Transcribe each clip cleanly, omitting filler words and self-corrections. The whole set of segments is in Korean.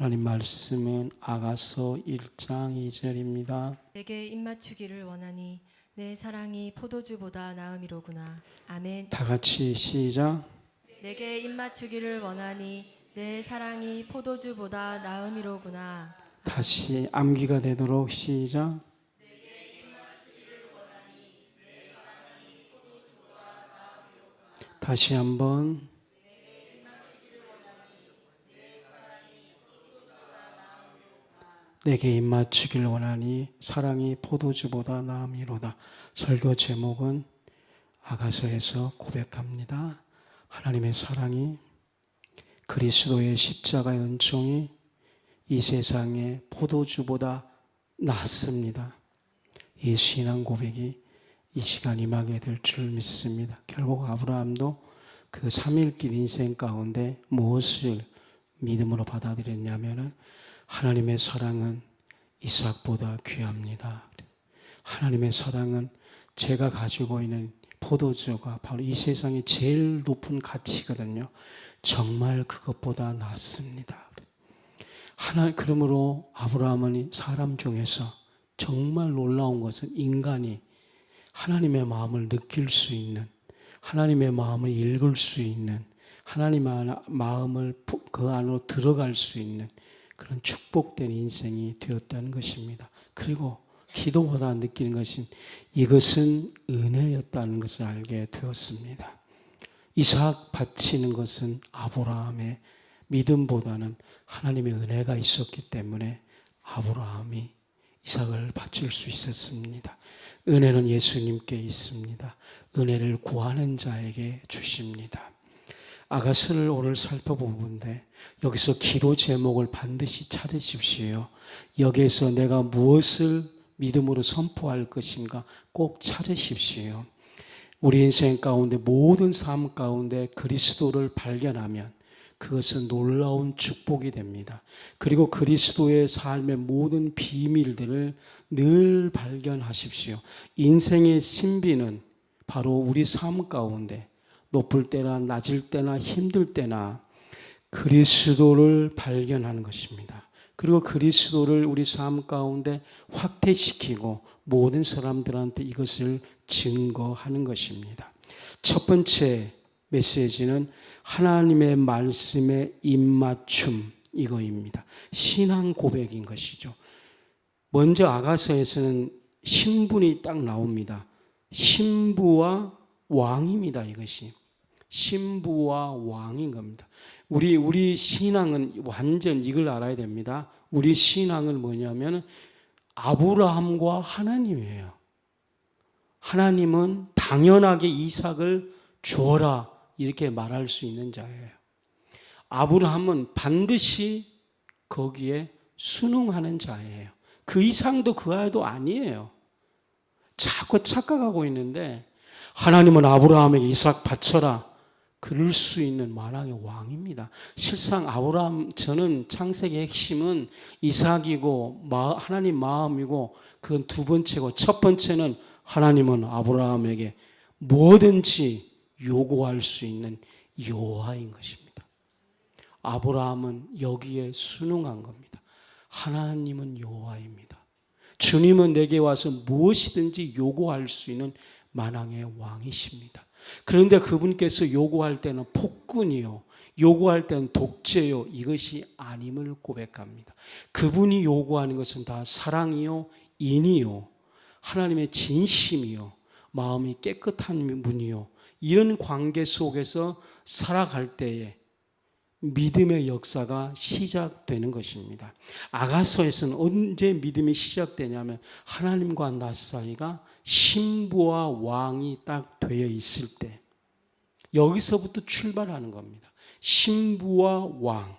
하나님 말씀은 아가서 1장 2절입니다. 내게 입맞추기를 원하니 내 사랑이 포도주보다 나음이로구나. 아멘. 다 같이 시작. 내게 입맞추기를 원하니 내 사랑이 포도주보다 나음이로구나. 다시 암기가 되도록 시작. 다시 한번. 내게 입맞추기를 원하니 사랑이 포도주보다 나음이로다. 설교 제목은 아가서에서 고백합니다. 하나님의 사랑이, 그리스도의 십자가의 은총이 이 세상의 포도주보다 낫습니다. 이 신앙 고백이 이 시간 임하게 될 줄 믿습니다. 결국 아브라함도 그 3일길 인생 가운데 무엇을 믿음으로 받아들였냐면은 하나님의 사랑은 이삭보다 귀합니다. 하나님의 사랑은 제가 가지고 있는 포도주가 바로 이 세상의 제일 높은 가치거든요. 정말 그것보다 낫습니다. 그러므로 아브라함은 사람 중에서 정말 놀라운 것은 인간이 하나님의 마음을 느낄 수 있는, 하나님의 마음을 읽을 수 있는, 하나님의 마음을 그 안으로 들어갈 수 있는 그런 축복된 인생이 되었다는 것입니다. 그리고 기도보다 느끼는 것은 이것은 은혜였다는 것을 알게 되었습니다. 이삭 바치는 것은 아브라함의 믿음보다는 하나님의 은혜가 있었기 때문에 아브라함이 이삭을 바칠 수 있었습니다. 은혜는 예수님께 있습니다. 은혜를 구하는 자에게 주십니다. 아가서를 오늘 살펴보는데 여기서 기도 제목을 반드시 찾으십시오. 여기에서 내가 무엇을 믿음으로 선포할 것인가 꼭 찾으십시오. 우리 인생 가운데 모든 삶 가운데 그리스도를 발견하면 그것은 놀라운 축복이 됩니다. 그리고 그리스도의 삶의 모든 비밀들을 늘 발견하십시오. 인생의 신비는 바로 우리 삶 가운데 높을 때나 낮을 때나 힘들 때나 그리스도를 발견하는 것입니다. 그리고 그리스도를 우리 삶 가운데 확대시키고 모든 사람들한테 이것을 증거하는 것입니다. 첫 번째 메시지는 하나님의 말씀의 입맞춤, 이거입니다. 신앙 고백인 것이죠. 먼저 아가서에서는 신분이 딱 나옵니다. 신부와 왕입니다. 이것이 신부와 왕인 겁니다. 우리 신앙은 완전 이걸 알아야 됩니다. 우리 신앙은 뭐냐면 아브라함과 하나님이에요. 하나님은 당연하게 이삭을 주어라 이렇게 말할 수 있는 자예요. 아브라함은 반드시 거기에 순응하는 자예요. 그 이상도 그 아이도 아니에요. 자꾸 착각하고 있는데 하나님은 아브라함에게 이삭 바쳐라 그럴 수 있는 만왕의 왕입니다. 실상 저는 창세기의 핵심은 이삭이고 하나님 마음이고 그건 두 번째고 첫 번째는 하나님은 아브라함에게 뭐든지 요구할 수 있는 여호와인 것입니다. 아브라함은 여기에 순응한 겁니다. 하나님은 여호와입니다. 주님은 내게 와서 무엇이든지 요구할 수 있는 만왕의 왕이십니다. 그런데 그분께서 요구할 때는 폭군이요, 요구할 때는 독재요, 이것이 아님을 고백합니다. 그분이 요구하는 것은 다 사랑이요, 인이요, 하나님의 진심이요, 마음이 깨끗한 분이요, 이런 관계 속에서 살아갈 때에 믿음의 역사가 시작되는 것입니다. 아가서에서는 언제 믿음이 시작되냐면 하나님과 나 사이가 신부와 왕이 딱 되어 있을 때 여기서부터 출발하는 겁니다. 신부와 왕.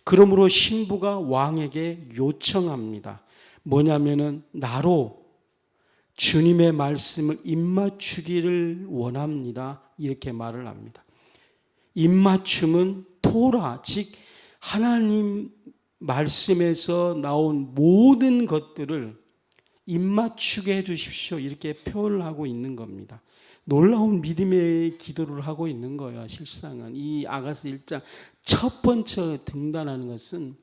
그러므로 신부가 왕에게 요청합니다. 뭐냐면은 나로 주님의 말씀을 입맞추기를 원합니다. 이렇게 말을 합니다. 입맞춤은 토라, 즉 하나님 말씀에서 나온 모든 것들을 입맞추게 해주십시오. 이렇게 표현을 하고 있는 겁니다. 놀라운 믿음의 기도를 하고 있는 거예요. 실상은 이 아가서 1장 첫 번째 등단하는 것은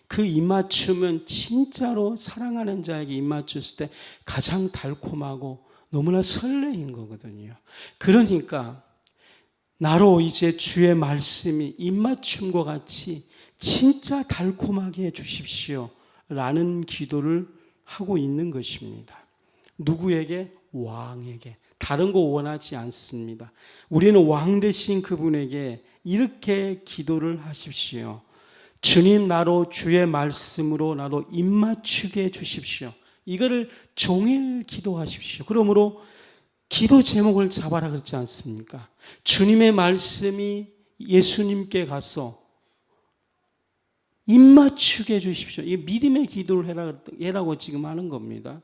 그 입맞춤은 진짜로 사랑하는 자에게 입맞췄을 때 가장 달콤하고 너무나 설레인 거거든요. 그러니까 나로 이제 주의 말씀이 입맞춤과 같이 진짜 달콤하게 해 주십시오 라는 기도를 하고 있는 것입니다. 누구에게? 왕에게. 다른 거 원하지 않습니다. 우리는 왕 되신 그분에게 이렇게 기도를 하십시오. 주님, 나로 주의 말씀으로 나로 입맞추게 해 주십시오. 이거를 종일 기도하십시오. 그러므로 기도 제목을 잡아라 그랬지 않습니까? 주님의 말씀이 예수님께 가서 입맞추게 해 주십시오. 이 믿음의 기도를 해라고 지금 하는 겁니다.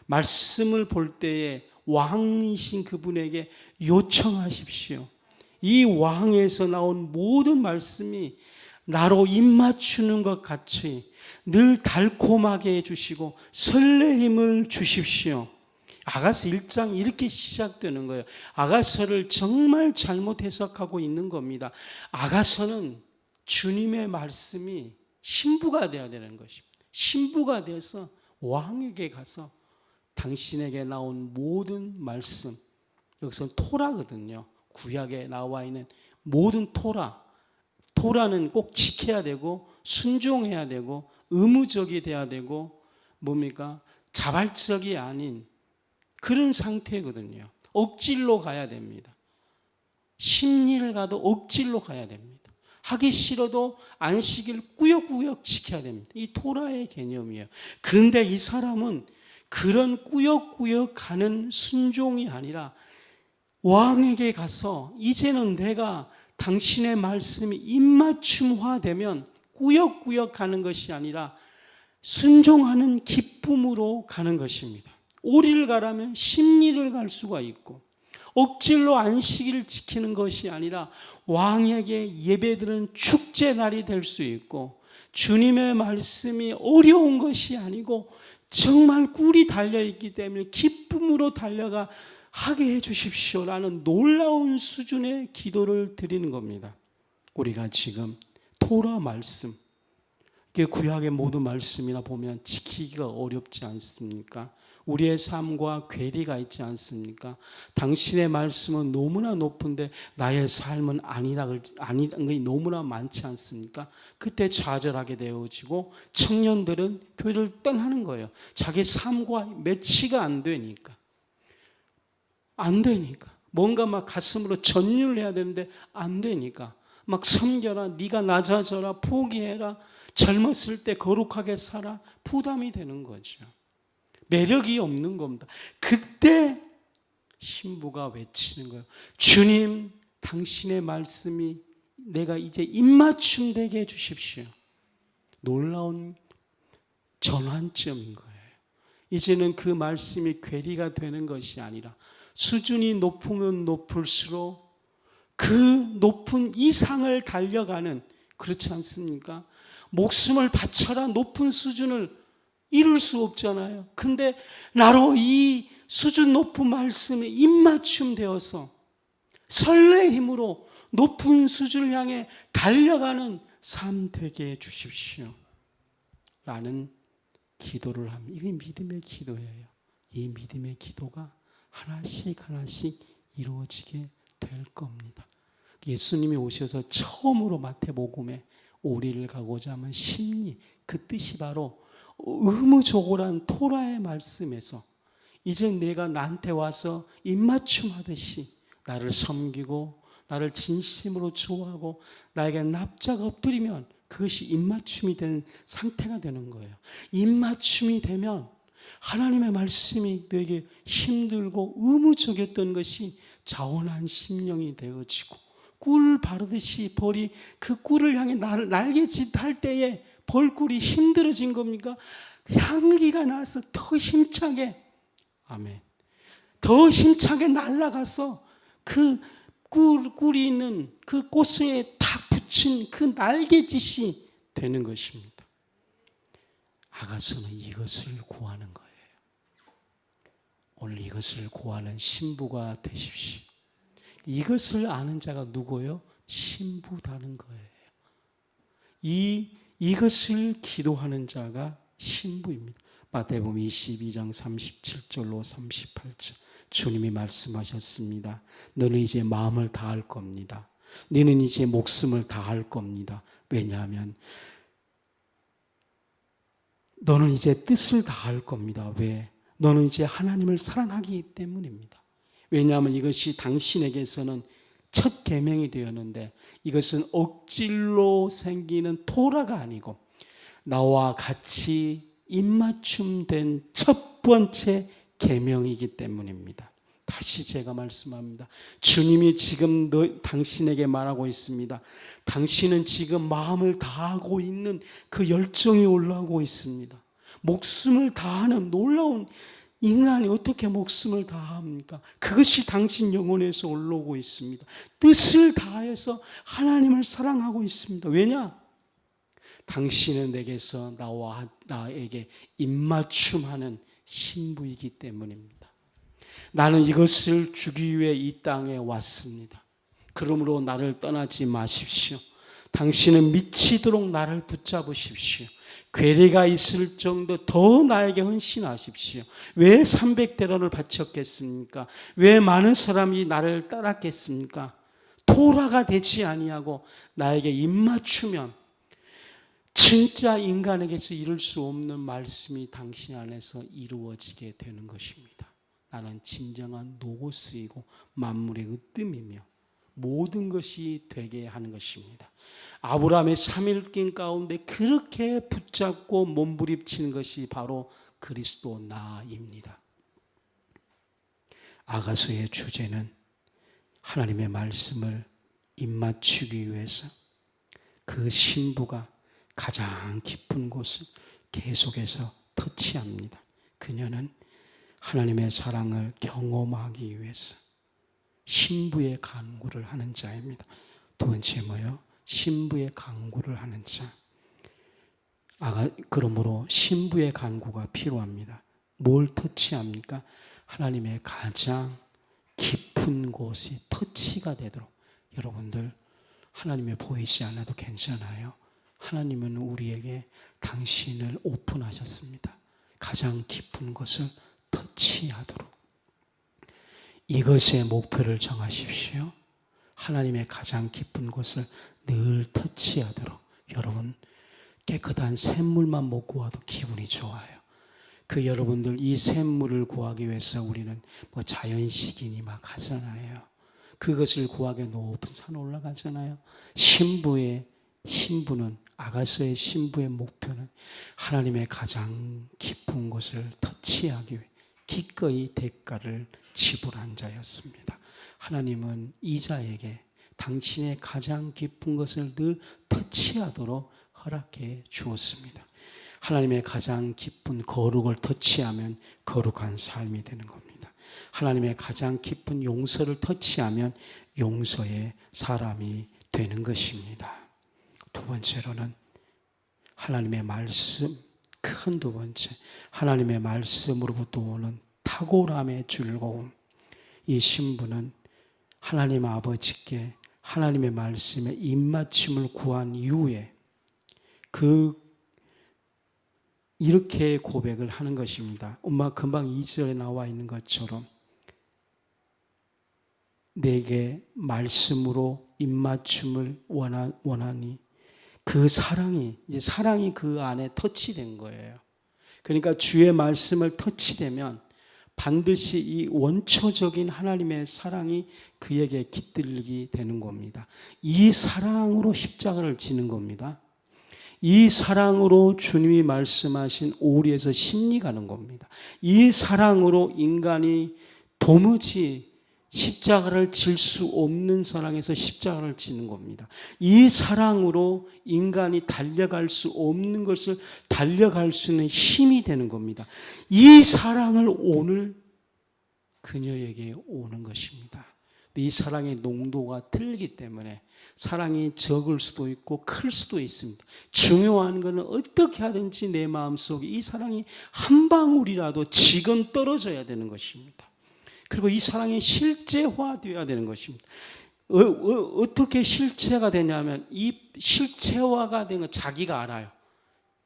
말씀을 볼 때에 왕이신 그분에게 요청하십시오. 이 왕에서 나온 모든 말씀이 나로 입맞추는 것 같이 늘 달콤하게 해주시고 설레임을 주십시오. 아가서 1장 이렇게 시작되는 거예요. 아가서를 정말 잘못 해석하고 있는 겁니다. 아가서는 주님의 말씀이 신부가 되어야 되는 것입니다. 신부가 되어서 왕에게 가서 당신에게 나온 모든 말씀, 여기서는 토라거든요. 구약에 나와 있는 모든 토라는 꼭 지켜야 되고 순종해야 되고 의무적이 돼야 되고 뭡니까? 자발적이 아닌 그런 상태거든요. 억지로 가야 됩니다. 심리를 가도 억지로 가야 됩니다. 하기 싫어도 안식일 꾸역꾸역 지켜야 됩니다. 이 토라의 개념이에요. 그런데 이 사람은 그런 꾸역꾸역 가는 순종이 아니라 왕에게 가서 이제는 내가 당신의 말씀이 입맞춤화되면 꾸역꾸역 가는 것이 아니라 순종하는 기쁨으로 가는 것입니다. 오리를 가라면 십리를 갈 수가 있고 억지로 안식일을 지키는 것이 아니라 왕에게 예배드리는 축제날이 될 수 있고 주님의 말씀이 어려운 것이 아니고 정말 꿀이 달려있기 때문에 기쁨으로 달려가 하게 해주십시오라는 놀라운 수준의 기도를 드리는 겁니다. 우리가 지금 토라 말씀, 구약의 모든 말씀이나 보면 지키기가 어렵지 않습니까? 우리의 삶과 괴리가 있지 않습니까? 당신의 말씀은 너무나 높은데 나의 삶은 아니라는 것이 너무나 많지 않습니까? 그때 좌절하게 되어지고 청년들은 교회를 떠나는 거예요. 자기 삶과 매치가 안 되니까. 뭔가 막 가슴으로 전율을 해야 되는데 안 되니까 막 섬겨라, 네가 낮아져라, 포기해라, 젊었을 때 거룩하게 살아, 부담이 되는 거죠. 매력이 없는 겁니다. 그때 신부가 외치는 거예요. 주님, 당신의 말씀이 내가 이제 입맞춤 되게 해주십시오. 놀라운 전환점인 거예요. 이제는 그 말씀이 괴리가 되는 것이 아니라 수준이 높으면 높을수록 그 높은 이상을 달려가는, 그렇지 않습니까? 목숨을 바쳐라 높은 수준을 이룰 수 없잖아요. 근데 나로 이 수준 높은 말씀에 입맞춤 되어서 설레임으로 높은 수준을 향해 달려가는 삶 되게 해주십시오 라는 기도를 합니다. 이게 믿음의 기도예요. 이 믿음의 기도가 하나씩 이루어지게 될 겁니다. 예수님이 오셔서 처음으로 마태복음에 오리를 가고자 하면 심리, 그 뜻이 바로 의무적으로한 토라의 말씀에서 이제 내가 나한테 와서 입맞춤 하듯이 나를 섬기고 나를 진심으로 좋아하고 나에게 납작 엎드리면 그것이 입맞춤이 된 상태가 되는 거예요. 입맞춤이 되면 하나님의 말씀이 너에게 힘들고 의무적이었던 것이 자원한 심령이 되어지고 꿀 바르듯이 벌이 그 꿀을 향해 날개짓 할 때에 벌꿀이 힘들어진 겁니까? 향기가 나서 더 힘차게, 아멘, 더 힘차게 날아가서 그 꿀이 있는 그 꽃에 탁 붙인 그 날개짓이 되는 것입니다. 아가서는 이것을 구하는 거예요. 오늘 이것을 구하는 신부가 되십시오. 이것을 아는 자가 누구예요? 신부다는 거예요. 이 이것을 기도하는 자가 신부입니다. 마태복음 22장 37절로 38절 주님이 말씀하셨습니다. 너는 이제 마음을 다할 겁니다. 너는 이제 목숨을 다할 겁니다. 왜냐하면 너는 이제 뜻을 다할 겁니다. 왜? 너는 이제 하나님을 사랑하기 때문입니다. 왜냐하면 이것이 당신에게서는 첫 계명이 되었는데 이것은 억질로 생기는 토라가 아니고 나와 같이 입맞춤된 첫 번째 계명이기 때문입니다. 다시 제가 말씀합니다. 주님이 지금 당신에게 말하고 있습니다. 당신은 지금 마음을 다하고 있는 그 열정이 올라오고 있습니다. 목숨을 다하는 놀라운 인간이 어떻게 목숨을 다합니까? 그것이 당신 영혼에서 올라오고 있습니다. 뜻을 다해서 하나님을 사랑하고 있습니다. 왜냐? 당신은 내게서 나에게 입맞춤하는 신부이기 때문입니다. 나는 이것을 주기 위해 이 땅에 왔습니다. 그러므로 나를 떠나지 마십시오. 당신은 미치도록 나를 붙잡으십시오. 괴리가 있을 정도 더 나에게 헌신하십시오. 왜 300대로를 바쳤겠습니까? 왜 많은 사람이 나를 따랐겠습니까? 토라가 되지 아니하고 나에게 입맞추면 진짜 인간에게서 이룰 수 없는 말씀이 당신 안에서 이루어지게 되는 것입니다. 나는 진정한 노고스이고 만물의 으뜸이며 모든 것이 되게 하는 것입니다. 아브라함의 3일길 가운데 그렇게 붙잡고 몸부림치는 것이 바로 그리스도 나입니다. 아가서의 주제는 하나님의 말씀을 입맞추기 위해서 그 신부가 가장 깊은 곳을 계속해서 터치합니다. 그녀는 하나님의 사랑을 경험하기 위해서 신부의 간구를 하는 자입니다. 두 번째 뭐요? 신부의 간구를 하는 자. 그러므로 신부의 간구가 필요합니다. 뭘 터치합니까? 하나님의 가장 깊은 곳이 터치가 되도록. 여러분들 하나님이 보이지 않아도 괜찮아요. 하나님은 우리에게 당신을 오픈하셨습니다. 가장 깊은 것을 터치하도록. 이것의 목표를 정하십시오. 하나님의 가장 깊은 곳을 늘 터치하도록. 여러분 깨끗한 샘물만 먹고 와도 기분이 좋아요. 그 여러분들 이 샘물을 구하기 위해서 우리는 뭐 자연식이니 막 하잖아요. 그것을 구하기 높은 산 올라가잖아요. 신부는 아가서의 신부의 목표는 하나님의 가장 깊은 곳을 터치하기 위해 기꺼이 대가를 지불한 자였습니다. 하나님은 이 자에게 당신의 가장 깊은 것을 늘 터치하도록 허락해 주었습니다. 하나님의 가장 깊은 거룩을 터치하면 거룩한 삶이 되는 겁니다. 하나님의 가장 깊은 용서를 터치하면 용서의 사람이 되는 것입니다. 두 번째로는 하나님의 말씀, 큰 두 번째, 하나님의 말씀으로부터 오는 탁월함의 즐거움. 이 신부는 하나님 아버지께 하나님의 말씀에 입맞춤을 구한 이후에 이렇게 고백을 하는 것입니다. 엄마 금방 2절에 나와 있는 것처럼 내게 말씀으로 입맞춤을 원하니 그 사랑이 그 안에 터치된 거예요. 그러니까 주의 말씀을 터치되면 반드시 이 원초적인 하나님의 사랑이 그에게 깃들게 되는 겁니다. 이 사랑으로 십자가를 지는 겁니다. 이 사랑으로 주님이 말씀하신 오리에서 심리 가는 겁니다. 이 사랑으로 인간이 도무지 십자가를 질 수 없는 사랑에서 십자가를 지는 겁니다. 이 사랑으로 인간이 달려갈 수 없는 것을 달려갈 수 있는 힘이 되는 겁니다. 이 사랑을 오늘 그녀에게 오는 것입니다. 이 사랑의 농도가 틀리기 때문에 사랑이 적을 수도 있고 클 수도 있습니다. 중요한 것은 어떻게 하든지 내 마음속에 이 사랑이 한 방울이라도 지금 떨어져야 되는 것입니다. 그리고 이 사랑이 실제화되어야 되는 것입니다. 어떻게 실체가 되냐면 이 실체화가 된 건 자기가 알아요.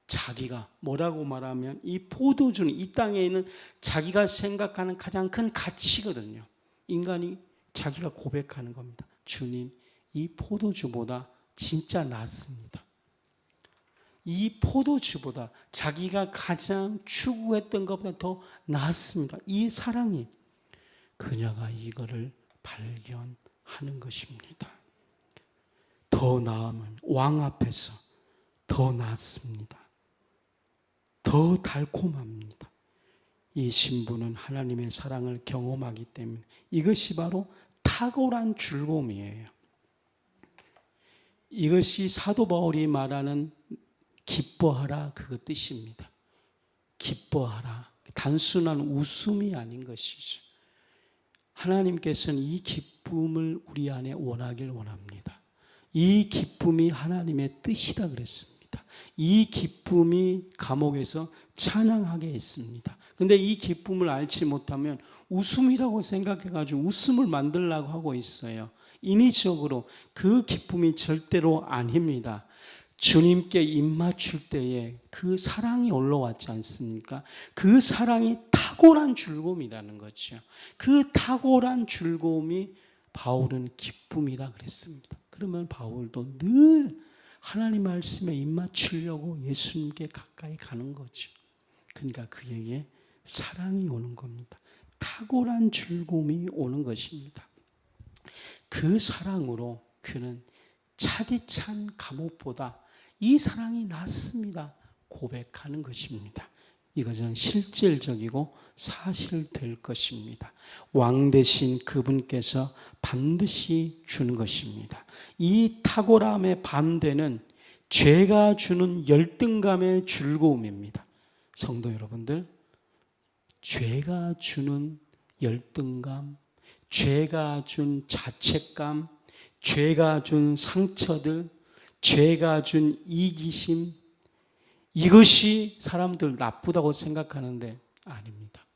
자기가 뭐라고 말하면 이 포도주는 이 땅에 있는 자기가 생각하는 가장 큰 가치거든요. 인간이 자기가 고백하는 겁니다. 주님, 이 포도주보다 진짜 낫습니다. 이 포도주보다 자기가 가장 추구했던 것보다 더 낫습니다. 이 사랑이 그녀가 이거를 발견하는 것입니다. 더 나으면 왕 앞에서 더 낫습니다. 더 달콤합니다. 이 신부는 하나님의 사랑을 경험하기 때문에 이것이 바로 탁월한 즐거움이에요. 이것이 사도 바울이 말하는 기뻐하라 그거 뜻입니다. 기뻐하라. 단순한 웃음이 아닌 것이죠. 하나님께서는 이 기쁨을 우리 안에 원하길 원합니다. 이 기쁨이 하나님의 뜻이다 그랬습니다. 이 기쁨이 감옥에서 찬양하게 했습니다. 근데 이 기쁨을 알지 못하면 웃음이라고 생각해가지고 웃음을 만들려고 하고 있어요. 인위적으로. 그 기쁨이 절대로 아닙니다. 주님께 입맞출 때에 그 사랑이 올라왔지 않습니까? 그 사랑이 탁월한 즐거움이라는 거죠. 그 탁월한 즐거움이 바울은 기쁨이라 그랬습니다. 그러면 바울도 늘 하나님 말씀에 입맞추려고 예수님께 가까이 가는 거죠. 그러니까 그에게 사랑이 오는 겁니다. 탁월한 즐거움이 오는 것입니다. 그 사랑으로 그는 차디찬 감옥보다 이 사랑이 낫습니다. 고백하는 것입니다. 이것은 실질적이고 사실될 것입니다. 왕 대신 그분께서 반드시 주는 것입니다. 이 탁월함의 반대는 죄가 주는 열등감의 즐거움입니다. 성도 여러분들, 죄가 주는 열등감, 죄가 준 자책감, 죄가 준 상처들, 죄가 준 이기심, 이것이 사람들 나쁘다고 생각하는데 아닙니다.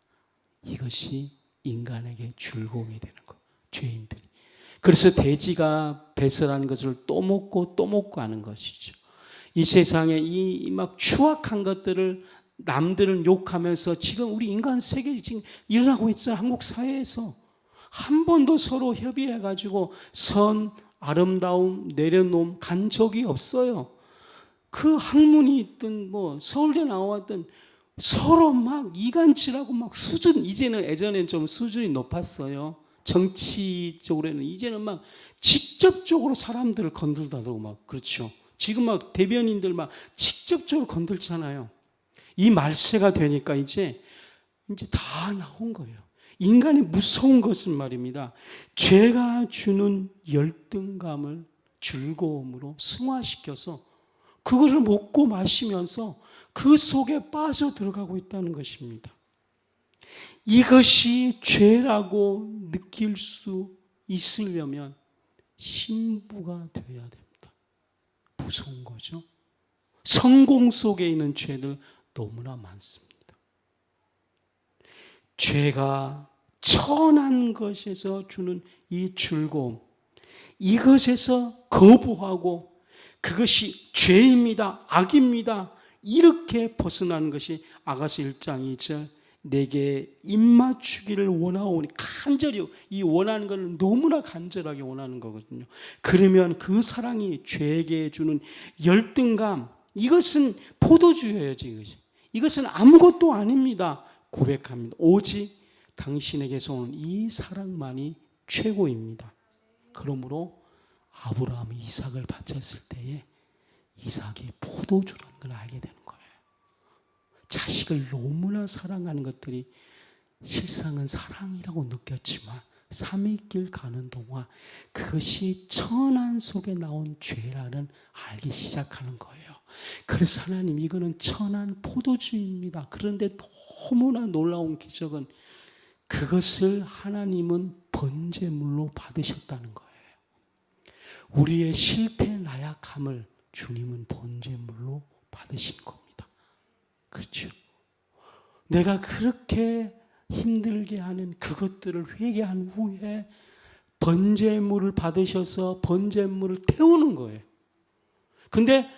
이것이 인간에게 즐거움이 되는 것, 죄인들이. 그래서 돼지가 배설한 것을 또 먹고 하는 것이죠. 이 세상에 이 막 추악한 것들을 남들은 욕하면서 지금 우리 인간 세계에 지금 일어나고 있어요. 한국 사회에서. 한 번도 서로 협의해가지고 선, 아름다움, 내려놓음 간 적이 없어요. 그 학문이 있든 뭐 서울대 나왔든 서로 막 이간질하고 막 이제는 예전엔 좀 수준이 높았어요. 정치적으로는 이제는 막 직접적으로 사람들을 건들다고 막 그렇죠. 지금 막 대변인들 막 직접적으로 건들잖아요. 이 말세가 되니까 이제 다 나온 거예요. 인간이 무서운 것은 말입니다. 죄가 주는 열등감을 즐거움으로 승화시켜서 그거를 먹고 마시면서 그 속에 빠져 들어가고 있다는 것입니다. 이것이 죄라고 느낄 수 있으려면 신부가 되어야 됩니다. 무서운 거죠. 성공 속에 있는 죄들 너무나 많습니다. 죄가 천한 것에서 주는 이 즐거움, 이것에서 거부하고 그것이 죄입니다, 악입니다, 이렇게 벗어나는 것이 아가서 1장 2절 내게 입맞추기를 원하오니, 간절히 이 원하는 것은 너무나 간절하게 원하는 거거든요. 그러면 그 사랑이 죄에게 주는 열등감, 이것은 포도주예요. 이것은 아무것도 아닙니다. 고백합니다. 오직 당신에게서 오는 이 사랑만이 최고입니다. 그러므로 아브라함이 이삭을 바쳤을 때에 이삭이 포도주라는 걸 알게 되는 거예요. 자식을 너무나 사랑하는 것들이 실상은 사랑이라고 느꼈지만 3일길 가는 동안 그것이 천한 속에 나온 죄라는 알기 시작하는 거예요. 그래서 하나님, 이거는 천한 포도주입니다. 그런데 너무나 놀라운 기적은 그것을 하나님은 번제물로 받으셨다는 거예요. 우리의 실패 나약함을 주님은 번제물로 받으신 겁니다. 그렇죠? 내가 그렇게 힘들게 하는 그것들을 회개한 후에 번제물을 받으셔서 번제물을 태우는 거예요. 근데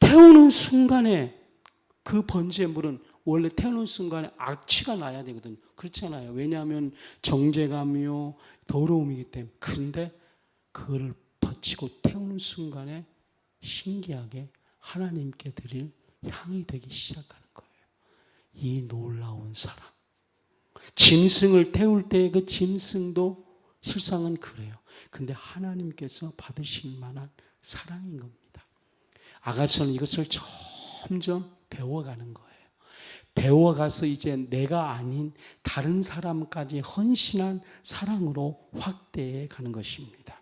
태우는 순간에 그 번제물은 원래 태우는 순간에 악취가 나야 되거든요. 그렇잖아요. 왜냐하면 정죄감이요 더러움이기 때문에. 근데 그걸 바치고 태우는 순간에 신기하게 하나님께 드릴 향이 되기 시작하는 거예요. 이 놀라운 사랑. 짐승을 태울 때 그 짐승도 실상은 그래요. 근데 하나님께서 받으실 만한 사랑인 겁니다. 아가서는 이것을 점점 배워가는 거예요. 배워가서 이제 내가 아닌 다른 사람까지 헌신한 사랑으로 확대해 가는 것입니다.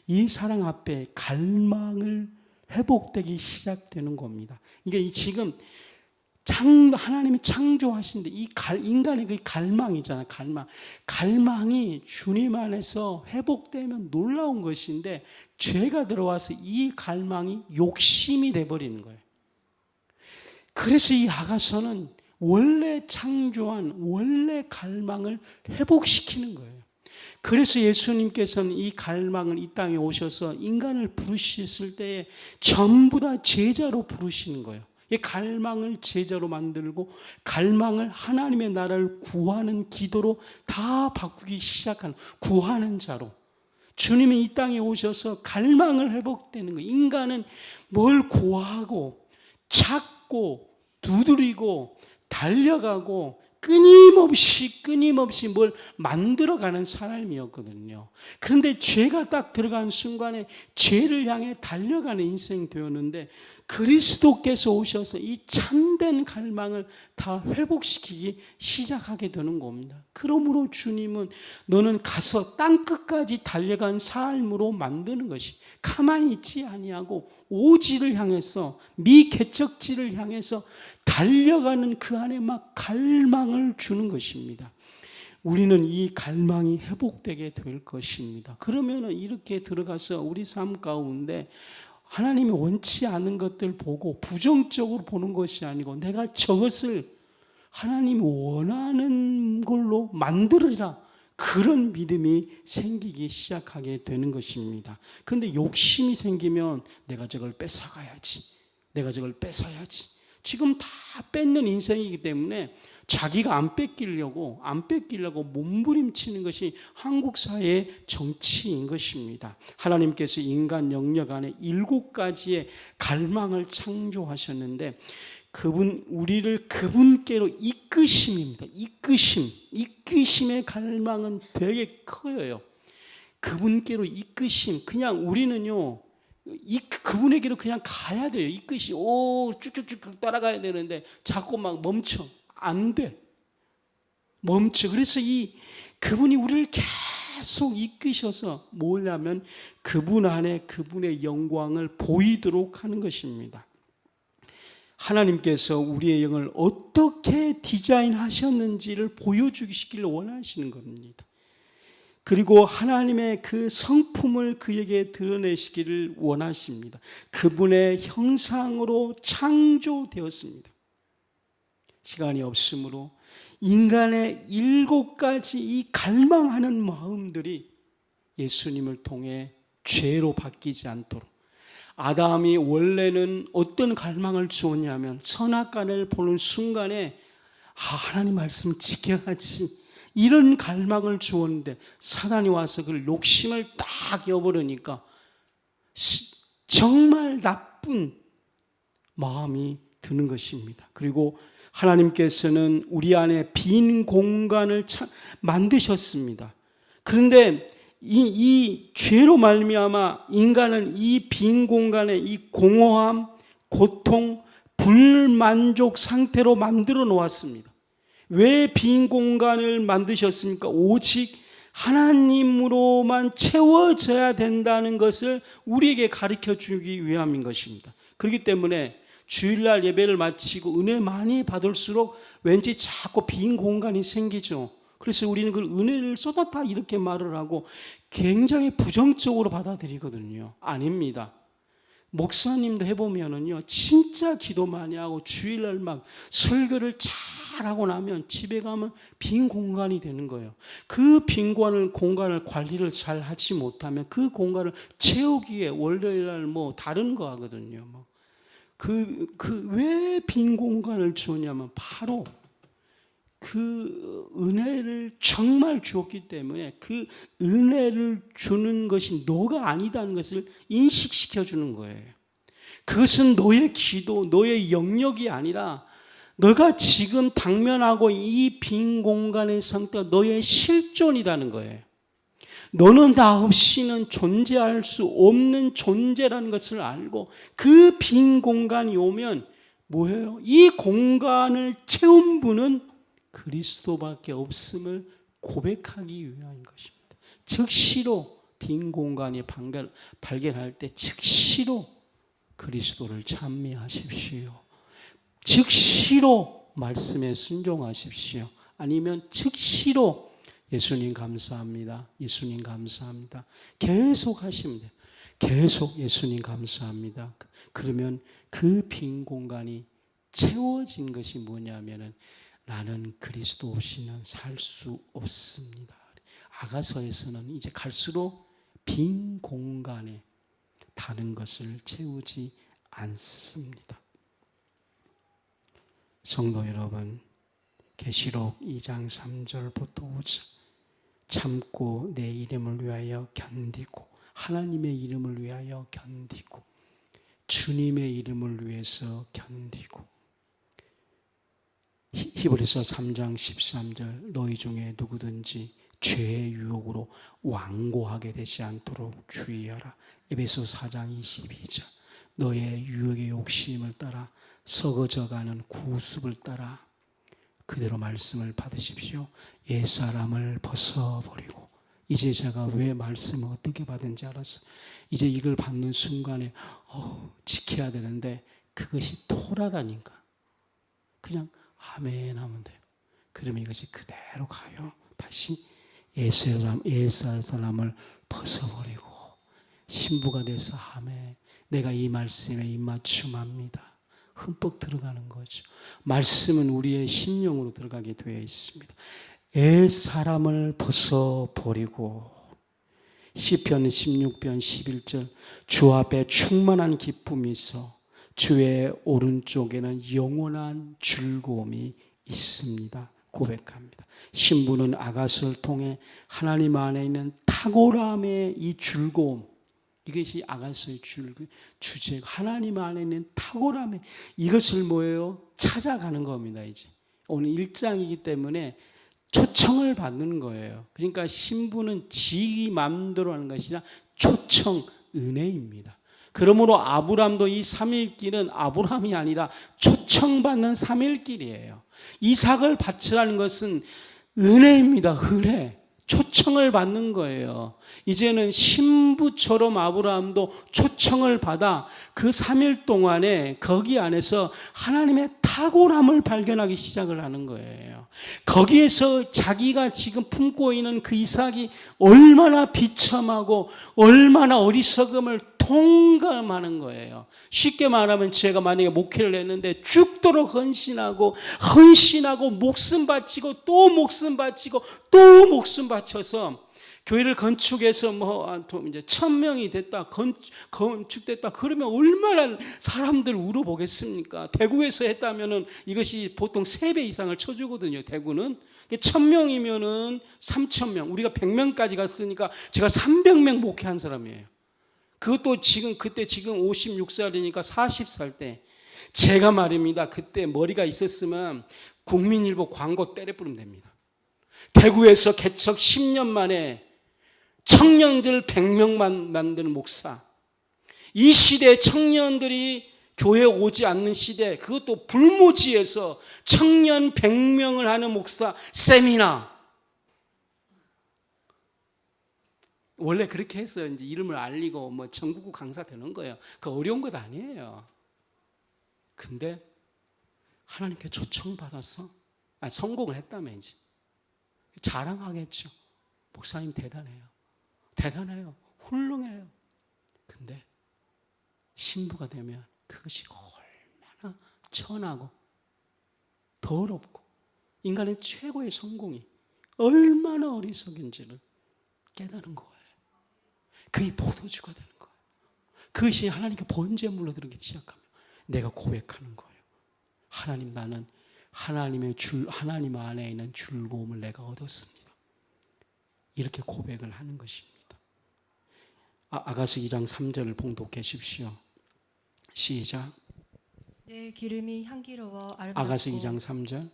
이 사랑 앞에 갈망을 회복되기 시작되는 겁니다. 이게 지금 하나님이 창조하신데 이 인간의 그 갈망이잖아요. 갈망이 주님 안에서 회복되면 놀라운 것인데 죄가 들어와서 이 갈망이 욕심이 돼버리는 거예요. 그래서 이 아가서는 원래 창조한 원래 갈망을 회복시키는 거예요. 그래서 예수님께서는 이 갈망을 이 땅에 오셔서 인간을 부르셨을 때에 전부 다 제자로 부르시는 거예요. 이 갈망을 제자로 만들고 갈망을 하나님의 나라를 구하는 기도로 다 바꾸기 시작하는 구하는 자로 주님이 이 땅에 오셔서 갈망을 회복되는 거예요. 인간은 뭘 구하고 찾고 두드리고 달려가고 끊임없이 뭘 만들어가는 삶이었거든요. 그런데 죄가 딱 들어가는 순간에 죄를 향해 달려가는 인생이 되었는데 그리스도께서 오셔서 이 참된 갈망을 다 회복시키기 시작하게 되는 겁니다. 그러므로 주님은 너는 가서 땅끝까지 달려간 삶으로 만드는 것이 가만히 있지 아니하고 오지를 향해서 미개척지를 향해서 달려가는 그 안에 막 갈망을 주는 것입니다. 우리는 이 갈망이 회복되게 될 것입니다. 그러면 이렇게 들어가서 우리 삶 가운데 하나님이 원치 않은 것들 보고 부정적으로 보는 것이 아니고 내가 저것을 하나님이 원하는 걸로 만들으리라, 그런 믿음이 생기기 시작하게 되는 것입니다. 그런데 욕심이 생기면 내가 저걸 뺏어가야지, 내가 저걸 뺏어야지. 지금 다 뺏는 인생이기 때문에 자기가 안 뺏기려고 몸부림치는 것이 한국 사회의 정치인 것입니다. 하나님께서 인간 영역 안에 7가지의 갈망을 창조하셨는데 우리를 그분께로 이끄심입니다. 이끄심의 갈망은 되게 커요. 그분께로 이끄심. 그냥 우리는요, 그분에게로 그냥 가야 돼요. 이끄심. 쭉쭉쭉 따라가야 되는데 자꾸 막 멈춰. 안 돼. 멈춰. 그래서 그분이 우리를 계속 이끄셔서 뭐냐면 그분 안에 그분의 영광을 보이도록 하는 것입니다. 하나님께서 우리의 영을 어떻게 디자인하셨는지를 보여주시길 원하시는 겁니다. 그리고 하나님의 그 성품을 그에게 드러내시기를 원하십니다. 그분의 형상으로 창조되었습니다. 시간이 없으므로 인간의 7가지 이 갈망하는 마음들이 예수님을 통해 죄로 바뀌지 않도록, 아담이 원래는 어떤 갈망을 주었냐면 선악과를 보는 순간에 하나님 말씀 지켜야지, 이런 갈망을 주었는데 사단이 와서 그 욕심을 딱 여버리니까 정말 나쁜 마음이 드는 것입니다. 그리고 하나님께서는 우리 안에 빈 공간을 만드셨습니다. 그런데 이 죄로 말미암아 인간은 이 빈 공간에 이 공허함, 고통, 불만족 상태로 만들어 놓았습니다. 왜 빈 공간을 만드셨습니까? 오직 하나님으로만 채워져야 된다는 것을 우리에게 가르쳐 주기 위함인 것입니다. 그렇기 때문에 주일날 예배를 마치고 은혜 많이 받을수록 왠지 자꾸 빈 공간이 생기죠. 그래서 우리는 그 은혜를 쏟았다 이렇게 말을 하고 굉장히 부정적으로 받아들이거든요. 아닙니다. 목사님도 해보면은요, 진짜 기도 많이 하고 주일날 막 설교를 잘 하고 나면 집에 가면 빈 공간이 되는 거예요. 그 빈 공간을 관리를 잘 하지 못하면 그 공간을 채우기에 월요일 날 뭐 다른 거 하거든요. 왜 빈 공간을 주었냐면 바로 그 은혜를 정말 주었기 때문에 그 은혜를 주는 것이 너가 아니다는 것을 인식시켜 주는 거예요. 그것은 너의 기도, 너의 영역이 아니라 너가 지금 당면하고 이 빈 공간의 상태가 너의 실존이라는 거예요. 너는 나 없이는 존재할 수 없는 존재라는 것을 알고 그 빈 공간이 오면 뭐예요? 이 공간을 채운 분은 그리스도밖에 없음을 고백하기 위한 것입니다. 즉시로 빈 공간이 발견할 때 즉시로 그리스도를 찬미하십시오. 즉시로 말씀에 순종하십시오. 아니면 즉시로 예수님 감사합니다. 예수님 감사합니다. 계속 하시면 돼요. 계속 예수님 감사합니다. 그러면 그 빈 공간이 채워진 것이 뭐냐면은 나는 그리스도 없이는 살 수 없습니다. 아가서에서는 이제 갈수록 빈 공간에 다른 것을 채우지 않습니다. 성도 여러분, 계시록 2장 3절부터 5절 참고 내 이름을 위하여 견디고 하나님의 이름을 위하여 견디고 주님의 이름을 위해서 견디고 히브리서 3장 13절 너희 중에 누구든지 죄의 유혹으로 완고하게 되지 않도록 주의하라. 에베소 4장 22절 너의 유혹의 욕심을 따라 썩어져가는 구습을 따라 그대로 말씀을 받으십시오. 옛사람을 벗어버리고 이제 제가 왜 말씀을 어떻게 받은지 알았어. 이제 이걸 받는 순간에 지켜야 되는데 그것이 토라다니까 그냥 아멘 하면 돼요. 그러면 이것이 그대로 가요. 다시 옛사람을 벗어버리고 신부가 돼서 아멘 내가 이 말씀에 입맞춤합니다. 흠뻑 들어가는 거죠. 말씀은 우리의 심령으로 들어가게 되어 있습니다. 옛사람을 벗어버리고 시편 16편 11절 주 앞에 충만한 기쁨이 있어 주의 오른쪽에는 영원한 즐거움이 있습니다. 고백합니다. 신부는 아가서를 통해 하나님 안에 있는 탁월함의 이 즐거움 이것이 아가서의 주제 하나님 안에 있는 탁월함의 이것을 뭐예요? 찾아가는 겁니다. 이제 오늘 1장이기 때문에 초청을 받는 거예요. 그러니까 신부는 지 마음대로 하는 것이 아니라 초청 은혜입니다. 그러므로 아브람도 이 3일길은 아브람이 아니라 초청받는 3일길이에요. 이삭을 바치라는 것은 은혜입니다. 은혜. 초청을 받는 거예요. 이제는 신부처럼 아브라함도 초청을 받아 그 3일 동안에 거기 안에서 하나님의 탁월함을 발견하기 시작을 하는 거예요. 거기에서 자기가 지금 품고 있는 그 이삭이 얼마나 비참하고 얼마나 어리석음을 통감하는 거예요. 쉽게 말하면 제가 만약에 목회를 했는데 죽도록 헌신하고 목숨 바치고 또 목숨 바치고 또 목숨 바쳐서 교회를 건축해서 이제 1000명이 됐다 건축됐다 그러면 얼마나 사람들 울어보겠습니까? 대구에서 했다면은 이것이 보통 3배 이상을 쳐주거든요. 대구는 1000명이면은 3000명 우리가 100명까지 갔으니까 제가 300명 목회한 사람이에요. 그것도 그때 56살이니까 40살 때 제가 말입니다. 그때 머리가 있었으면 국민일보 광고 때려 부르면 됩니다. 대구에서 개척 10년 만에 청년들 100명만 만드는 목사. 이 시대에 청년들이 교회 오지 않는 시대 그것도 불모지에서 청년 100명을 하는 목사 세미나. 원래 그렇게 해서 이제 이름을 알리고 전국구 강사 되는 거예요. 그 어려운 것 아니에요. 근데 하나님께 초청받아서 성공을 했다면 이제 자랑하겠죠. 목사님 대단해요. 훌륭해요. 근데 신부가 되면 그것이 얼마나 천하고 더럽고 인간의 최고의 성공이 얼마나 어리석은지를 깨달은 거예요. 그의 포도주가 되는 거예요. 그것이 하나님께 번제물로 들어오기 시작하면 내가 고백하는 거예요. 하나님, 나는 하나님 안에 있는 즐거움을 내가 얻었습니다. 이렇게 고백을 하는 것입니다. 아가서 2장 3절을 봉독하십시오. 시작. 내 기름이 향기로워 아름답고 아가서 2장 3절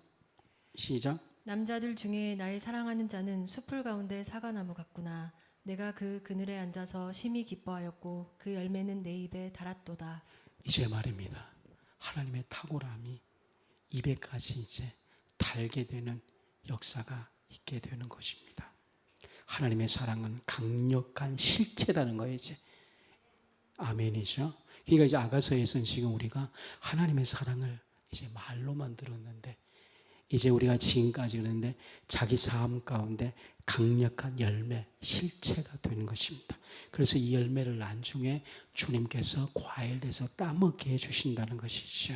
시작. 남자들 중에 나의 사랑하는 자는 숲풀 가운데 사과나무 같구나. 내가 그 그늘에 앉아서 심히 기뻐하였고 그 열매는 내 입에 달았도다. 이제 말입니다. 하나님의 탁월함이 입에까지 이제 달게 되는 역사가 있게 되는 것입니다. 하나님의 사랑은 강력한 실체라는 거예요. 이제 아멘이죠. 그러니까 이제 아가서에서는 지금 우리가 하나님의 사랑을 이제 말로만 들었는데 이제 우리가 지금까지 그랬는데 자기 삶 가운데 강력한 열매, 실체가 되는 것입니다. 그래서 이 열매를 나중에 주님께서 과일돼서 따먹게 해주신다는 것이죠.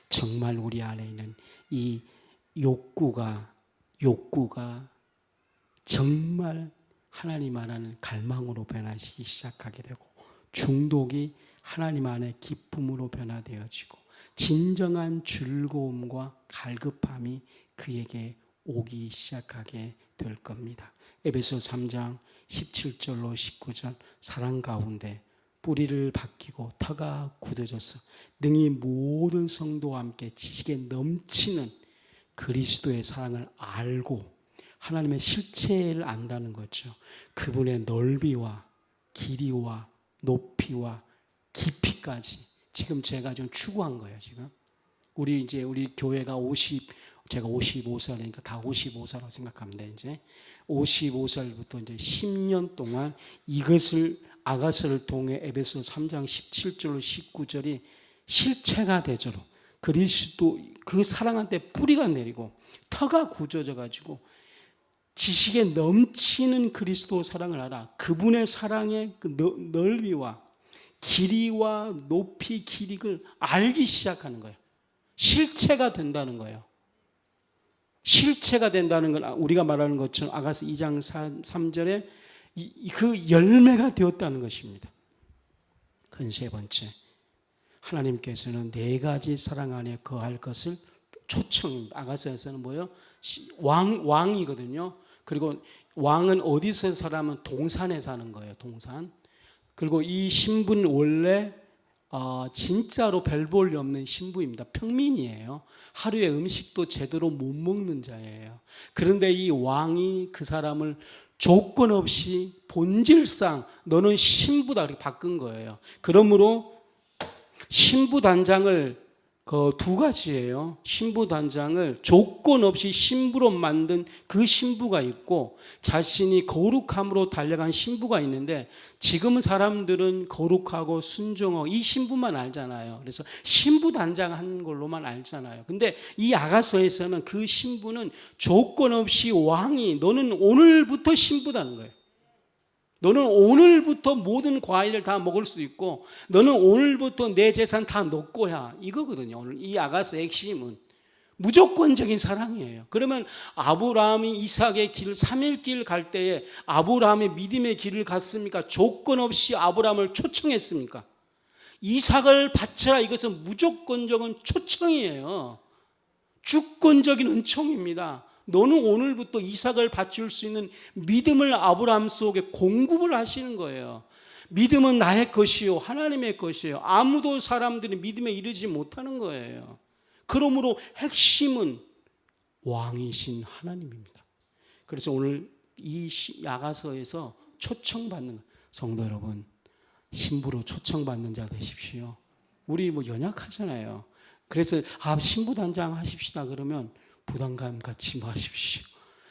정말 우리 안에 있는 이 욕구가 정말 하나님 안에는 갈망으로 변하시기 시작하게 되고 중독이 하나님 안에 기쁨으로 변화되어지고 진정한 즐거움과 갈급함이 그에게 오기 시작하게 될 겁니다. 에베소 3장 17절로 19절 사랑 가운데 뿌리를 박히고 터가 굳어져서 능히 모든 성도와 함께 지식에 넘치는 그리스도의 사랑을 알고 하나님의 실체를 안다는 거죠. 그분의 넓이와 길이와 높이와 깊이까지 지금 제가 좀 추구한 거예요. 지금 우리 교회가 제가 55살이니까 다 55살이라고 생각하면 돼. 이제 55살부터 이제 10년 동안 이것을 아가서를 통해 에베소 3장 17절로 19절이 실체가 되도록 그리스도 그 사랑한테 뿌리가 내리고 터가 굳어져 가지고 지식에 넘치는 그리스도 사랑을 알아. 그분의 사랑의 그 넓이와 길이와 높이 길이를 알기 시작하는 거예요. 실체가 된다는 거예요. 실체가 된다는 건 우리가 말하는 것처럼 아가서 2장 3절에 그 열매가 되었다는 것입니다. 그건 세 번째, 하나님께서는 네 가지 사랑 안에 거할 것을 초청입니다. 아가서에서는 뭐예요? 왕이거든요. 그리고 왕은 어디서 살아면 동산에 사는 거예요. 동산. 그리고 이 신부는 원래 진짜로 별 볼 일 없는 신부입니다. 평민이에요. 하루에 음식도 제대로 못 먹는 자예요. 그런데 이 왕이 그 사람을 조건 없이 본질상 너는 신부다 이렇게 바꾼 거예요. 그러므로 신부 단장을 두 가지예요. 신부 단장을 조건 없이 신부로 만든 그 신부가 있고 자신이 거룩함으로 달려간 신부가 있는데 지금 사람들은 거룩하고 순종하고 이 신부만 알잖아요. 그래서 신부 단장한 걸로만 알잖아요. 근데 이 아가서에서는 그 신부는 조건 없이 왕이 너는 오늘부터 신부다는 거예요. 너는 오늘부터 모든 과일을 다 먹을 수 있고 너는 오늘부터 내 재산 다 너 거야 이거거든요. 오늘 이 아가서의 핵심은 무조건적인 사랑이에요. 그러면 아브라함이 이삭의 길 3일 길 갈 때에 아브라함의 믿음의 길을 갔습니까? 조건 없이 아브라함을 초청했습니까? 이삭을 바쳐라 이것은 무조건적인 초청이에요. 주권적인 은총입니다. 너는 오늘부터 이삭을 바칠 수 있는 믿음을 아브라함 속에 공급을 하시는 거예요. 믿음은 나의 것이요 하나님의 것이에요. 아무도 사람들이 믿음에 이르지 못하는 거예요. 그러므로 핵심은 왕이신 하나님입니다. 그래서 오늘 이 아가서에서 초청받는 성도 여러분, 신부로 초청받는 자 되십시오. 우리 연약하잖아요. 그래서 신부 단장 하십시다 그러면 부담감 갖지 마십시오.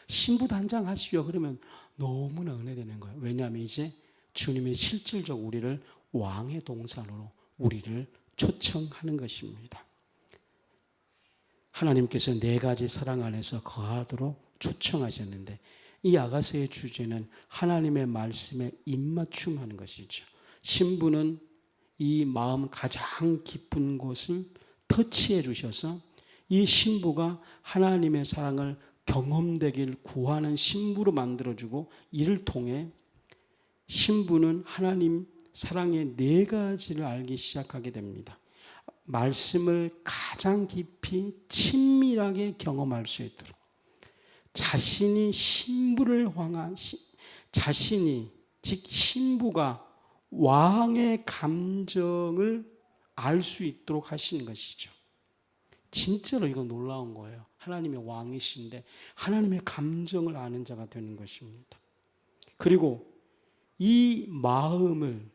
신부 단장 하십시오 그러면 너무나 은혜되는 거예요. 왜냐하면 이제 주님이 실질적으로 우리를 왕의 동산으로 우리를 초청하는 것입니다. 하나님께서 네 가지 사랑 안에서 거하도록 초청하셨는데 이 아가서의 주제는 하나님의 말씀에 입맞춤하는 것이죠. 신부는 이 마음 가장 깊은 곳을 터치해 주셔서 이 신부가 하나님의 사랑을 경험되길 구하는 신부로 만들어주고, 이를 통해 신부는 하나님 사랑의 4가지를 알기 시작하게 됩니다. 말씀을 가장 깊이 친밀하게 경험할 수 있도록, 자신이 신부를 향한, 자신이 즉 신부가 왕의 감정을 알 수 있도록 하시는 것이죠. 진짜로 이거 놀라운 거예요. 하나님의 왕이신데 하나님의 감정을 아는 자가 되는 것입니다. 그리고 이 마음을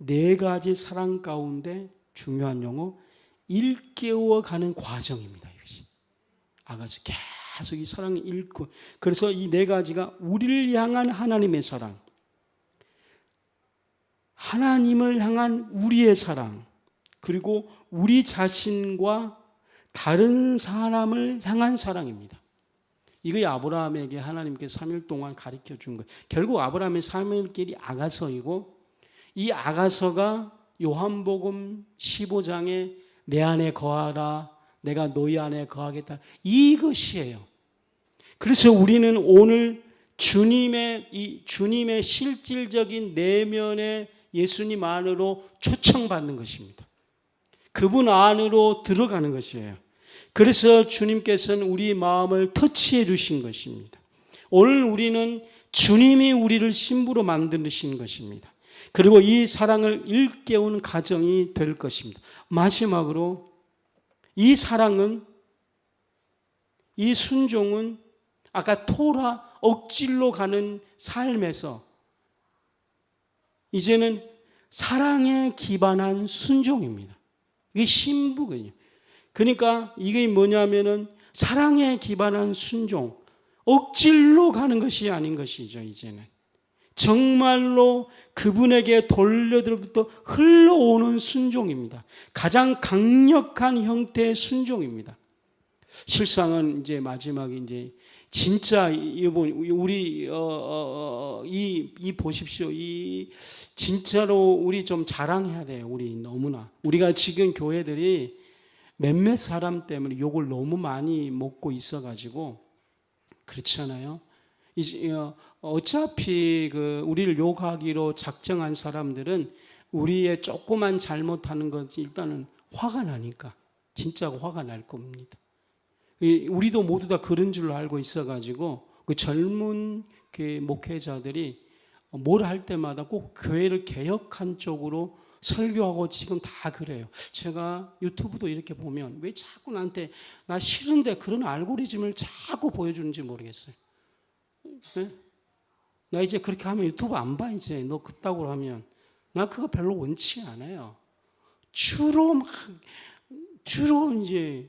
4가지 사랑 가운데 중요한 용어, 일깨워가는 과정입니다. 이것이 아가서 계속 이 사랑을 읽고, 그래서 이 4가지가 우리를 향한 하나님의 사랑, 하나님을 향한 우리의 사랑, 그리고 우리 자신과 다른 사람을 향한 사랑입니다. 이거 아브라함에게 하나님께서 3일 동안 가르쳐 준 거예요. 결국 아브라함의 3일 길이 아가서이고, 이 아가서가 요한복음 15장에 내 안에 거하라, 내가 너희 안에 거하겠다, 이것이에요. 그래서 우리는 오늘 주님의 실질적인 내면의 예수님 안으로 초청받는 것입니다. 그분 안으로 들어가는 것이에요. 그래서 주님께서는 우리 마음을 터치해 주신 것입니다. 오늘 우리는 주님이 우리를 신부로 만드신 것입니다. 그리고 이 사랑을 일깨우는 과정이 될 것입니다. 마지막으로 이 사랑은, 이 순종은 아까 토라 억질로 가는 삶에서 이제는 사랑에 기반한 순종입니다. 이게 신부거든요. 그러니까 이게 뭐냐면은 사랑에 기반한 순종, 억질로 가는 것이 아닌 것이죠. 이제는 정말로 그분에게 돌려들부터 흘러오는 순종입니다. 가장 강력한 형태의 순종입니다. 실상은 이제 마지막에 이제 진짜 우리 이 보십시오. 이 진짜로 우리 좀 자랑해야 돼요. 우리 너무나 우리가 지금 교회들이 몇몇 사람 때문에 욕을 너무 많이 먹고 있어가지고 그렇잖아요. 어차피 우리를 욕하기로 작정한 사람들은 우리의 조그만 잘못하는 것이 일단은 화가 나니까 진짜 화가 날 겁니다. 우리도 모두 다 그런 줄 알고 있어가지고 그 젊은 목회자들이 뭘 할 때마다 꼭 교회를 개혁한 쪽으로 설교하고 지금 다 그래요. 제가 유튜브도 이렇게 보면 왜 자꾸 나한테 나 싫은데 그런 알고리즘을 자꾸 보여주는지 모르겠어요. 네? 나 이제 그렇게 하면 유튜브 안 봐. 이제 너 그따구로 하면 나 그거 별로 원치 않아요. 주로 이제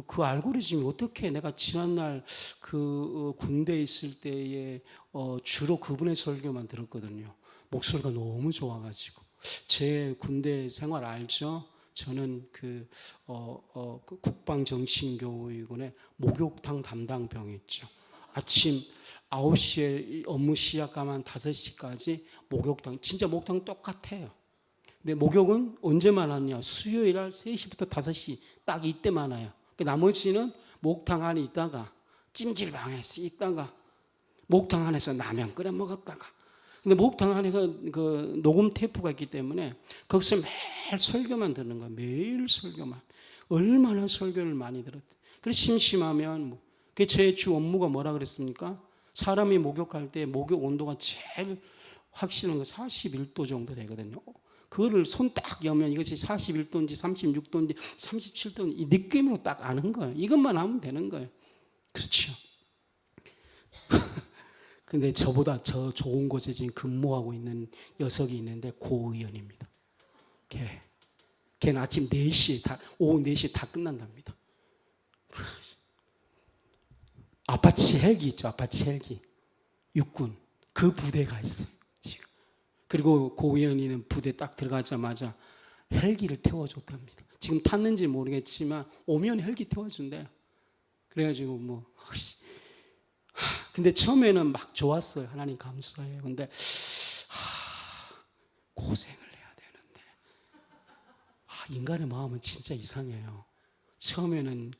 그 알고리즘이 어떻게, 내가 지난날 군대에 있을 때에 주로 그분의 설교만 들었거든요. 목소리가 너무 좋아가지고. 제 군대 생활 알죠? 저는 그 국방정신교육원의 목욕탕 담당병이었죠. 아침 9시에 업무 시작하면 5시까지 목욕탕, 진짜 목욕탕 똑같아요. 근데 목욕은 언제만 하냐? 수요일 날 3시부터 5시 딱 이때만 와요. 나머지는 목욕탕 안에 있다가 찜질방에서 있다가 목욕탕 안에서 라면 끓여 먹었다가, 근데 목욕탕 안에 그 녹음 테이프가 있기 때문에 거기서 매일 설교만 듣는 거야. 매일 설교만. 얼마나 설교를 많이 들었대. 그래서 심심하면 그게 제 주 업무가 뭐라 그랬습니까? 사람이 목욕할 때 목욕 온도가 제일 확실한 거 41도 정도 되거든요. 그거를 손 딱 여면 이것이 41도인지 36도인지 37도인지 이 느낌으로 딱 아는 거예요. 이것만 하면 되는 거예요. 그렇죠. 근데 저보다 저 좋은 곳에 지금 근무하고 있는 녀석이 있는데 고 의원입니다. 걔는 아침 4시에 오후 4시에 다 끝난답니다. 아파치 헬기 있죠. 아파치 헬기. 육군. 그 부대가 있어요. 지금. 그리고 고 의원이는 부대 딱 들어가자마자 헬기를 태워줬답니다. 지금 탔는지 모르겠지만 오면 헬기 태워준대요. 그래가지고 근데 처음에는 막 좋았어요. 하나님 감사해요. 근데 고생을 해야 되는데 인간의 마음은 진짜 이상해요. 처음에는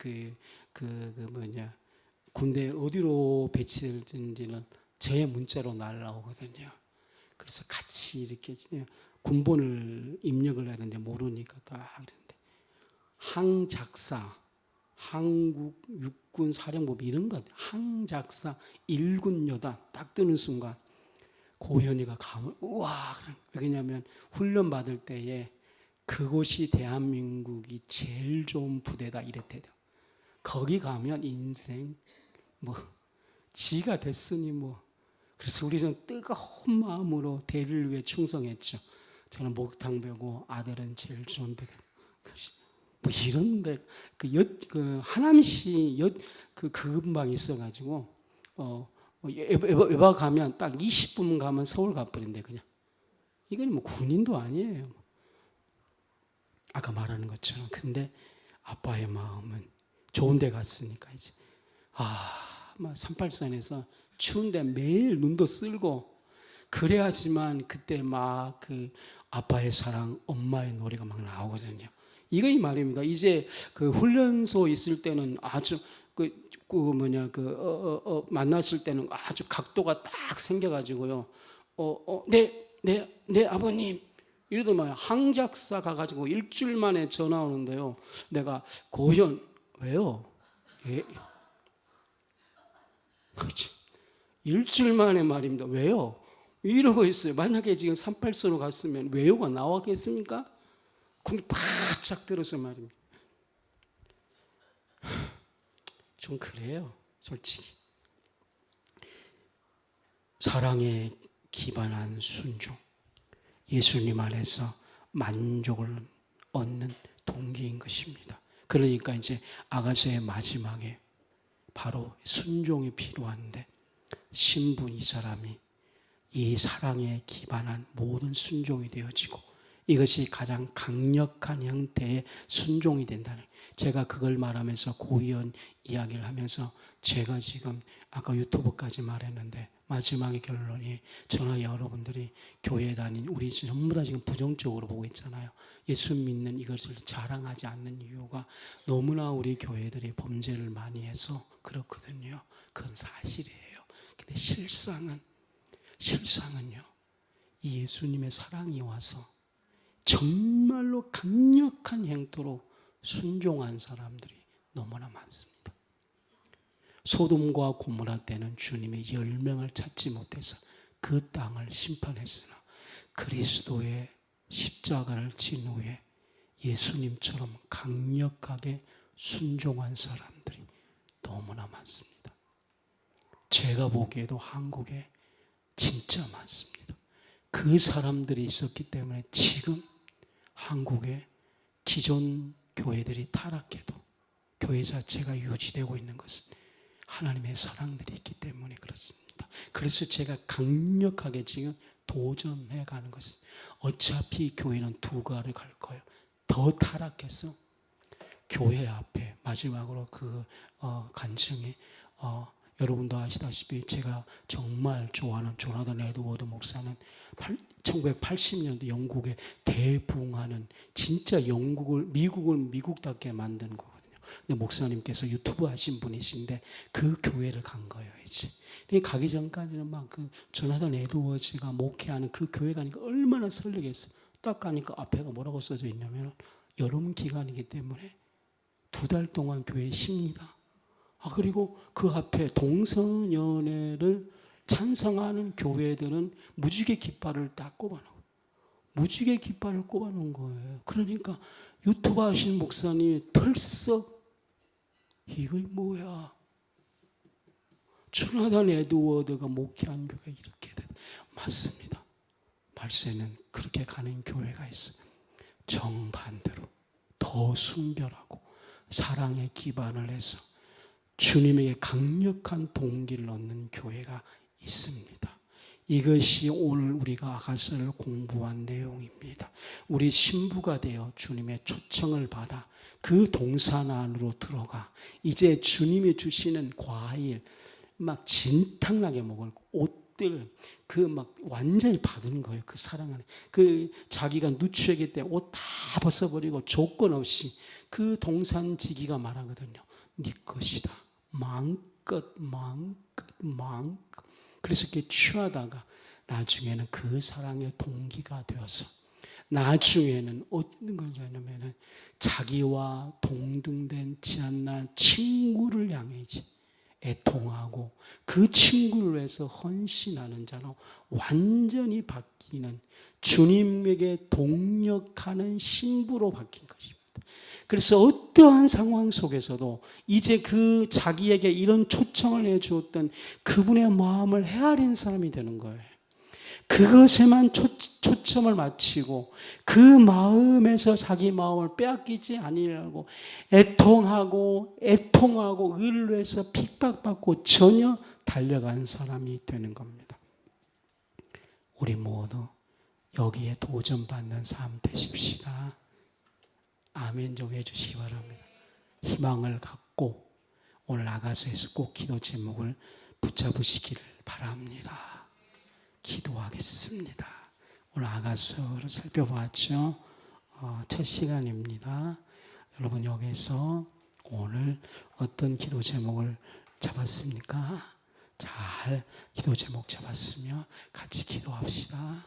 군대 어디로 배치될지는 제 문자로 날라오거든요. 그래서 같이 이렇게 군번을 입력을 해야 되는데 모르니까 딱 그랬는데 항작사, 한국 육군 사령부 이런 것 같아요. 항작사 1군 여단 딱 뜨는 순간 고현이가 감을 우와. 왜냐하면 훈련 받을 때에 그곳이 대한민국이 제일 좋은 부대다 이랬대요. 거기 가면 인생 지가 됐으니 그래서 우리는 뜨거운 마음으로 대를 위해 충성했죠. 저는 목탕 배고 아들은 제일 좋은 데가 이런데 하남시 그 근방에 있어가지고 에바 가면 딱 20분 가면 서울 가버린대 그냥. 이건 군인도 아니에요. 아까 말하는 것처럼. 근데 아빠의 마음은 좋은 데 갔으니까 이제 막 383에서 추운데 매일 눈도 쓸고 그래야지만 그때 막 그 아빠의 사랑, 엄마의 노래가 막 나오거든요. 이거 이 말입니다. 이제 그 훈련소 있을 때는 아주 만났을 때는 아주 각도가 딱 생겨가지고요. 네 아버님. 이러더만 항작사 가가지고 일주일 만에 전화 오는데요. 내가 고현 왜요? 예. 그렇지. 일주일 만에 말입니다. 왜요? 이러고 있어요. 만약에 지금 38소로 갔으면 왜요가 나왔겠습니까? 궁이 바짝 들어서 말입니다. 좀 그래요. 솔직히. 사랑에 기반한 순종. 예수님 안에서 만족을 얻는 동기인 것입니다. 그러니까 이제 아가서의 마지막에 바로 순종이 필요한데 신분 이 사람이 이 사랑에 기반한 모든 순종이 되어지고 이것이 가장 강력한 형태의 순종이 된다는 거예요. 제가 그걸 말하면서 고의원 이야기를 하면서 제가 지금 아까 유튜브까지 말했는데 마지막의 결론이 저나 여러분들이 교회 다닌 우리 전부 다 지금 부정적으로 보고 있잖아요. 예수 믿는 이것을 자랑하지 않는 이유가 너무나 우리 교회들이 범죄를 많이 해서 그렇거든요. 그건 사실이에요. 근데 실상은요, 이 예수님의 사랑이 와서 정말로 강력한 행토로 순종한 사람들이 너무나 많습니다. 소돔과 고모라 때는 주님의 10명을 찾지 못해서 그 땅을 심판했으나 그리스도의 십자가를 진 후에 예수님처럼 강력하게 순종한 사람들이 너무나 많습니다. 제가 보기에도 한국에 진짜 많습니다. 그 사람들이 있었기 때문에 지금 한국의 기존 교회들이 타락해도 교회 자체가 유지되고 있는 것은 하나님의 사랑들이 있기 때문에 그렇습니다. 그래서 제가 강력하게 지금 도전해 가는 것은 어차피 교회는 두 가를 갈 거예요. 더 타락해서 교회 앞에 마지막으로 간증이 여러분도 아시다시피 제가 정말 좋아하는 조나단 에드워드 목사는 1980년대 영국에 대붕하는 진짜 미국을 미국답게 만든 거거든요. 근데 목사님께서 유튜브 하신 분이신데 그 교회를 간 거예요, 이제. 가기 전까지는 막 그 조나단 에드워즈가 목회하는 그 교회 가니까 얼마나 설레겠어요. 딱 가니까 앞에가 뭐라고 써져 있냐면 여름 기간이기 때문에 2달 동안 교회에 쉽니다. 그리고 그 앞에 동성연애를 찬성하는 교회들은 무지개 깃발을 딱 꼽아놓은 거예요. 그러니까 유튜브 하신 목사님이 털썩 이거 뭐야? 조나단 에드워드가 목회한 교회가 이렇게 돼. 맞습니다. 말세는 그렇게 가는 교회가 있어요. 정반대로 더 순결하고 사랑에 기반을 해서 주님에게 강력한 동기를 얻는 교회가 있습니다. 이것이 오늘 우리가 아가서를 공부한 내용입니다. 우리 신부가 되어 주님의 초청을 받아 그 동산 안으로 들어가 이제 주님이 주시는 과일 막 진탕나게 먹을 옷들 막 완전히 받은 거예요. 그 사랑 안에 자기가 누추하기 때문에 옷 다 벗어버리고 조건 없이 그 동산지기가 말하거든요. 네 것이다. 마음껏. 그래서 이렇게 취하다가 나중에는 그 사랑의 동기가 되어서 나중에는 어떤 거냐면은 자기와 동등된 지한날 친구를 향해지 애통하고 그 친구를 위해서 헌신하는 자로 완전히 바뀌는 주님에게 동력하는 신부로 바뀐 것입니다. 그래서 어떠한 상황 속에서도 이제 그 자기에게 이런 초청을 해주었던 그분의 마음을 헤아린 사람이 되는 거예요. 그것에만 초점을 맞추고 그 마음에서 자기 마음을 빼앗기지 아니라고 애통하고 의뢰해서 핍박받고 전혀 달려간 사람이 되는 겁니다. 우리 모두 여기에 도전받는 삶 되십시다. 아멘 좀 해주시기 바랍니다. 희망을 갖고 오늘 아가서에서 꼭 기도 제목을 붙잡으시기를 바랍니다. 기도하겠습니다. 오늘 아가서를 살펴봤죠. 첫 시간입니다. 여러분 여기서 오늘 어떤 기도 제목을 잡았습니까? 잘 기도 제목 잡았으면 같이 기도합시다.